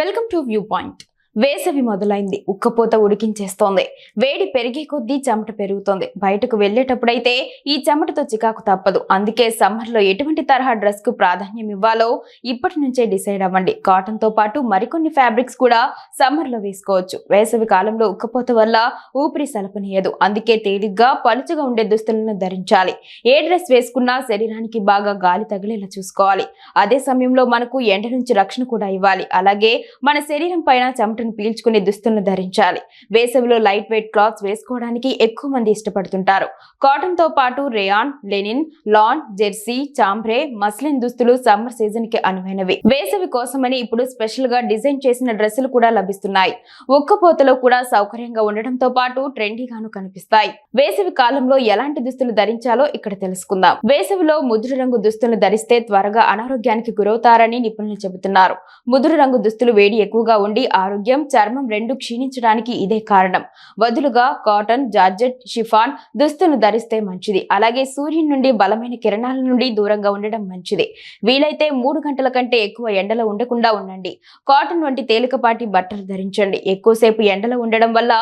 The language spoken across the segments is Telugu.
Welcome to view point. వేసవి మొదలైంది. ఉక్కపోత ఉడికించేస్తోంది. వేడి పెరిగే కొద్దీ చెమట పెరుగుతోంది. బయటకు వెళ్లేటప్పుడైతే ఈ చెమటతో చికాకు తప్పదు. అందుకే సమ్మర్ లో ఎటువంటి తరహా డ్రెస్ కు ప్రాధాన్యం ఇవ్వాలో ఇప్పటి నుంచే డిసైడ్ అవ్వండి. కాటన్ తో పాటు మరికొన్ని ఫ్యాబ్రిక్స్ కూడా సమ్మర్ లో వేసుకోవచ్చు. వేసవి కాలంలో ఉక్కపోత వల్ల ఊపిరి సలపనీయదు. అందుకే తేలిగ్గా పలుచగా ఉండే దుస్తులను ధరించాలి. ఏ డ్రెస్ వేసుకున్నా శరీరానికి బాగా గాలి తగిలేలా చూసుకోవాలి. అదే సమయంలో మనకు ఎండ నుంచి రక్షణ కూడా ఇవ్వాలి. అలాగే మన శరీరం పైన చెమటను పీల్చుకునే దుస్తులను ధరించాలి. వేసవిలో లైట్ వెయిట్ క్లాత్స్ వేసుకోవడానికి ఎక్కువ మంది ఇష్టపడుతుంటారు. కాటన్ తో పాటు rayon, linen, lawn, jersey, chambray, muslin దుస్తులు సమ్మర్ సీజన్ కి అనువైనవి. వేసవి కోసమని ఇప్పుడు స్పెషల్ గా డిజైన్ చేసిన డ్రెస్సులు కూడా లభిస్తున్నాయి. ఉక్కపోతలో కూడా సౌకర్యంగా ఉండడంతో పాటు ట్రెండీగాను కనిపిస్తాయి. వేసవి కాలంలో ఎలాంటి దుస్తులు ధరించాలో ఇక్కడ తెలుసుకుందాం. వేసవిలో ముదురు రంగు దుస్తులను ధరిస్తే త్వరగా అనారోగ్యానికి గురవుతారని నిపుణులు చెబుతున్నారు. ముదురు రంగు దుస్తులు వేడి ఎక్కువగా ఉండి ఆరోగ్యం, చర్మం రెండు క్షీణించడానికి ఇదే కారణం. బదులుగా కాటన్, జార్జెట్, షిఫాన్ దుస్తులను ధరిస్తే మంచిది. అలాగే సూర్యుని నుండి బలమైన కిరణాల నుండి దూరంగా ఉండడం మంచిది. వీలైతే 3 గంటల కంటే ఎక్కువ ఎండలో ఉండకుండా ఉండండి. కాటన్ వంటి తేలికపాటి బట్టలు ధరించండి. ఎక్కువసేపు ఎండలో ఉండడం వల్ల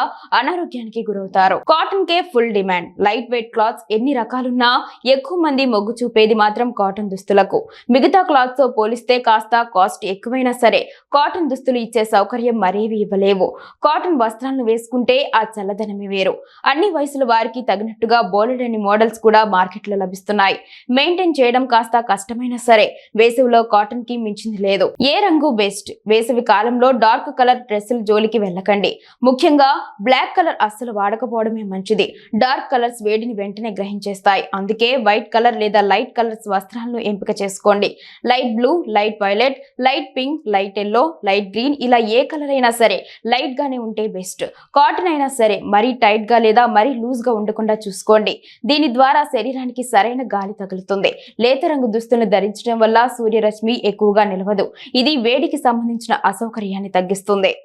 అనారోగ్యానికి గురవుతారు. కాటన్ కే full demand. Light weight clothes ఎన్ని రకాలున్నా ఎక్కువ మంది మొగ్గు చూపేది మాత్రం కాటన్ దుస్తులకు. మిగతా క్లాత్స్ తో పోలిస్తే కాస్త కాస్ట్ ఎక్కువైనా సరే కాటన్ దుస్తులు ఇచ్చే సౌకర్యం మరేవి ఇవ్వలేవు. కాటన్ వస్త్రాలను వేసుకుంటే ఆ చల్లదనమే వేరు. అన్ని వయసుల వారికి తగినట్టుగా బోలెడన్ని మోడల్స్ కూడా మార్కెట్ లో లభిస్తున్నాయి. మెయింటైన్ చేయడం కాస్త కష్టమైనా సరే వేసవిలో కాటన్ కి మించింది లేదు. ఏ రంగు బెస్ట్? వేసవి కాలంలో డార్క్ కలర్ డ్రెస్సుల జోలికి వెళ్ళకండి. ముఖ్యంగా బ్లాక్ కలర్ అస్సలు వాడకపోవడమే మంచిది. డార్క్ కలర్స్ వేడిని వెంటనే గ్రహించేస్తాయి. అందుకే వైట్ కలర్ లేదా లైట్ కలర్స్ వస్త్రాలను ఎంపిక చేసుకోండి. Light blue, light violet, light pink, light yellow, light green ఇలా ఏ కలర్ అయినా సరే లైట్ గానే ఉంటే బెస్ట్. కాటన్ అయినా సరే మరీ టైట్ గా లేదా మరీ లూజ్ గా ఉండకుండా చూసుకోండి. దీని ద్వారా శరీరానికి సరైన గాలి తగులుతుంది. లేత రంగు దుస్తులను ధరించడం వల్ల సూర్యరశ్మి ఎక్కువగా నిలవదు. ఇది వేడికి సంబంధించిన అసౌకర్యాన్ని తగ్గిస్తుంది.